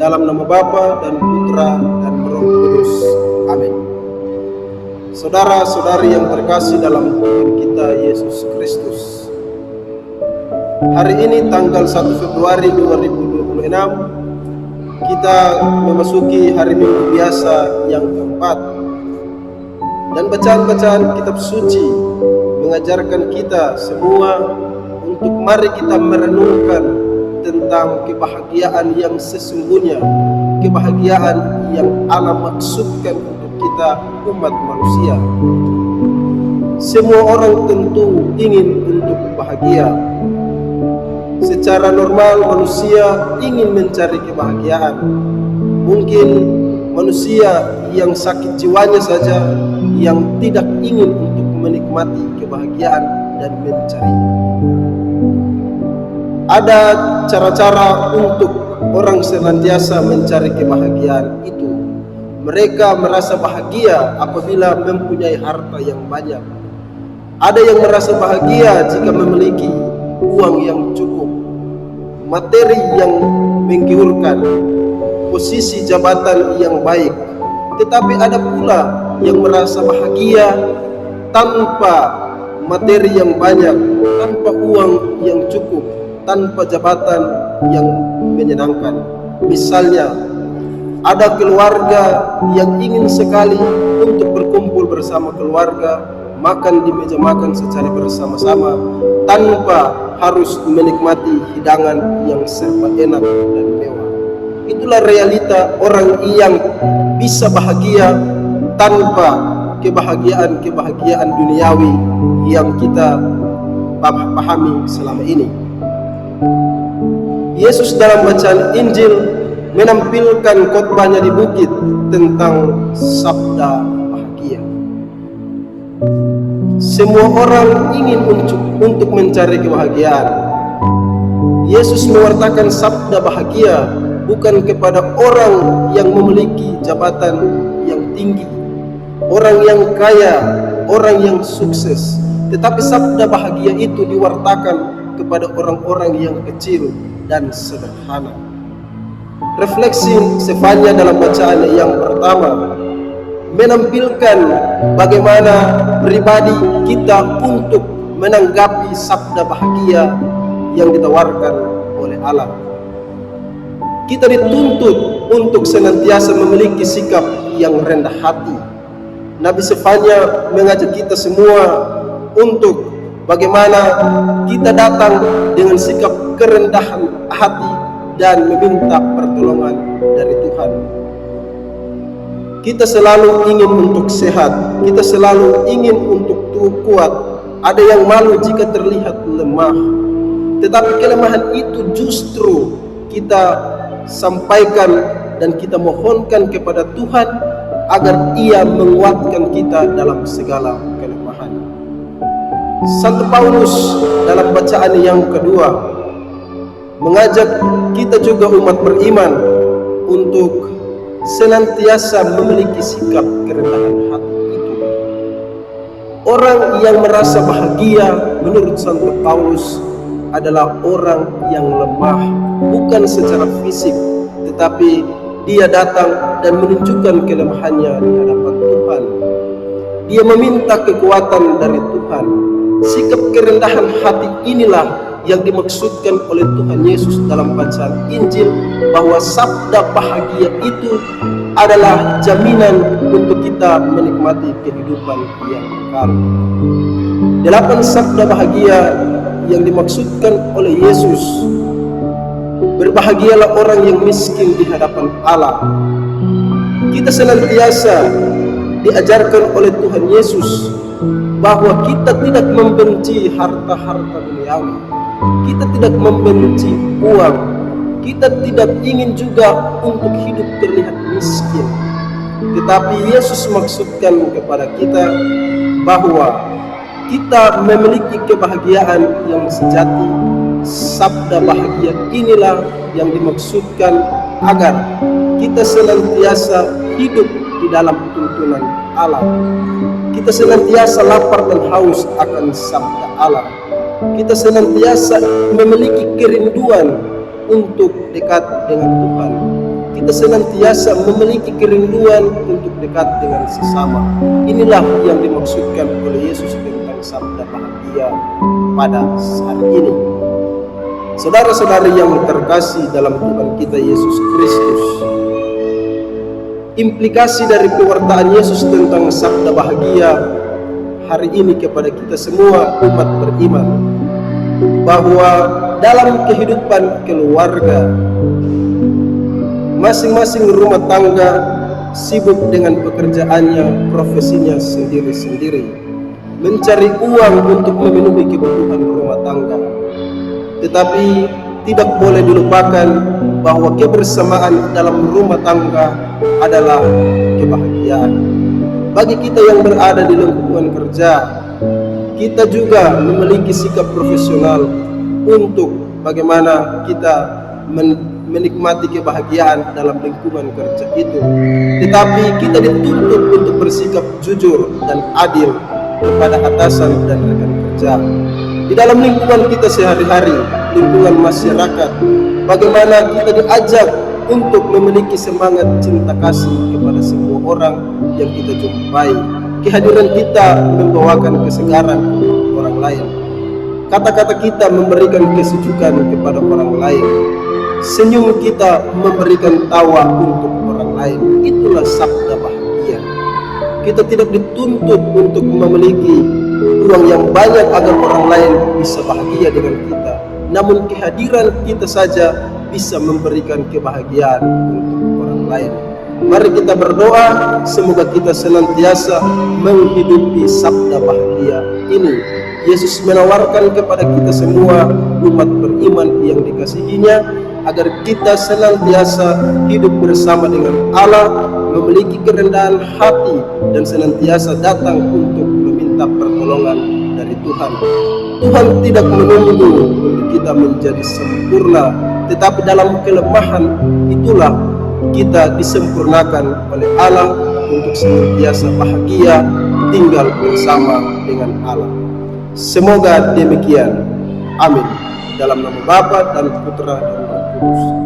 dalam nama Bapa dan Putra dan Roh Kudus. Amin. Saudara-saudari yang terkasih dalam Tuhan kita Yesus Kristus, hari ini tanggal 1 Februari 2026 kita memasuki hari Minggu biasa yang keempat, dan bacaan-bacaan kitab suci mengajarkan kita semua untuk mari kita merenungkan tentang kebahagiaan yang sesungguhnya, kebahagiaan yang Allah maksudkan untuk kita umat manusia. Semua orang tentu ingin untuk bahagia. Secara normal manusia ingin mencari kebahagiaan. Mungkin manusia yang sakit jiwanya saja yang tidak ingin untuk menikmati kebahagiaan dan mencarinya. Ada cara-cara untuk orang senantiasa mencari kebahagiaan itu. Mereka merasa bahagia apabila mempunyai harta yang banyak. Ada yang merasa bahagia jika memiliki uang yang cukup, materi yang menggiurkan, posisi jabatan yang baik. Tetapi ada pula yang merasa bahagia tanpa materi yang banyak, tanpa uang yang cukup, tanpa jabatan yang menyenangkan. Misalnya, ada keluarga yang ingin sekali untuk berkumpul bersama keluarga, makan di meja makan secara bersama-sama tanpa harus menikmati hidangan yang serba enak dan mewah. Itulah realita orang yang bisa bahagia tanpa kebahagiaan duniawi yang kita pahami selama ini. Yesus dalam bacaan Injil menampilkan khotbahnya di bukit tentang sabda bahagia. Semua orang ingin untuk mencari kebahagiaan. Yesus mewartakan sabda bahagia bukan kepada orang yang memiliki jabatan yang tinggi, orang yang kaya, orang yang sukses, tetapi sabda bahagia itu diwartakan kepada orang-orang yang kecil dan sederhana. Refleksi Sefanya dalam bacaan yang pertama menampilkan bagaimana pribadi kita untuk menanggapi sabda bahagia yang ditawarkan oleh Allah. Kita dituntut untuk senantiasa memiliki sikap yang rendah hati. Nabi Sefanya mengajak kita semua untuk bagaimana kita datang dengan sikap kerendahan hati dan meminta pertolongan dari Tuhan. Kita selalu ingin untuk sehat, kita selalu ingin untuk kuat. Ada yang malu jika terlihat lemah, tetapi kelemahan itu justru kita sampaikan dan kita mohonkan kepada Tuhan agar Ia menguatkan kita dalam segala kelemahan. Santo Paulus dalam bacaan yang kedua mengajak kita juga umat beriman untuk senantiasa memiliki sikap kerendahan hati itu. Orang yang merasa bahagia menurut Santo Paulus adalah orang yang lemah, bukan secara fisik, tetapi dia datang dan menunjukkan kelemahannya di hadapan Tuhan. Dia meminta kekuatan dari Tuhan. Sikap kerendahan hati inilah yang dimaksudkan oleh Tuhan Yesus dalam bacaan Injil, bahwa sabda bahagia itu adalah jaminan untuk kita menikmati kehidupan yang kekal. 8 sabda bahagia yang dimaksudkan oleh Yesus. Berbahagialah orang yang miskin di hadapan Allah. Kita senantiasa diajarkan oleh Tuhan Yesus bahwa kita tidak membenci harta-harta duniawi. Kita tidak membenci uang. Kita tidak ingin juga untuk hidup terlihat miskin. Tetapi Yesus maksudkan kepada kita bahwa kita memiliki kebahagiaan yang sejati. Sabda bahagia inilah yang dimaksudkan agar kita senantiasa hidup di dalam tuntunan Allah. Kita senantiasa lapar dan haus akan sabda Allah. Kita senantiasa memiliki kerinduan untuk dekat dengan Tuhan. kita senantiasa memiliki kerinduan untuk dekat dengan sesama. Inilah yang dimaksudkan oleh Yesus tentang sabda bahagia pada saat ini. Saudara-saudari yang terkasih dalam Tuhan kita Yesus Kristus, implikasi dari pewartaan Yesus tentang sabda bahagia hari ini kepada kita semua umat beriman, bahwa dalam kehidupan keluarga, masing-masing rumah tangga sibuk dengan pekerjaannya, profesinya sendiri-sendiri, mencari uang untuk memenuhi kebutuhan rumah tangga. Tetapi tidak boleh dilupakan bahwa kebersamaan dalam rumah tangga adalah kebahagiaan. Bagi kita yang berada di lingkungan kerja, kita juga memiliki sikap profesional untuk bagaimana kita menikmati kebahagiaan dalam lingkungan kerja itu. Tetapi kita dituntut untuk bersikap jujur dan adil kepada atasan dan rekan kerja. Di dalam lingkungan kita sehari-hari, lingkungan masyarakat, bagaimana kita diajak untuk memiliki semangat cinta kasih kepada semua orang yang kita jumpai. Kehadiran kita membawakan kesegaran untuk orang lain. Kata-kata kita memberikan kesejukan kepada orang lain. Senyum kita memberikan tawa untuk orang lain. Itulah sabda bahagia. Kita tidak dituntut untuk memiliki uang yang banyak agar orang lain bisa bahagia dengan kita. Namun kehadiran kita saja bisa memberikan kebahagiaan untuk orang lain. Mari kita berdoa, semoga kita senantiasa menghidupi sabda bahagia ini. Yesus menawarkan kepada kita semua umat beriman yang dikasihinya, agar kita senantiasa hidup bersama dengan Allah, memiliki kerendahan hati, dan senantiasa datang untuk meminta pertolongan dari Tuhan. Tuhan tidak menunggu untuk kita menjadi sempurna, tetapi dalam kelemahan itulah kita disempurnakan oleh Allah untuk senantiasa bahagia tinggal bersama dengan Allah. Semoga demikian. Amin. Dalam nama Bapa dan Putra dan Roh Kudus.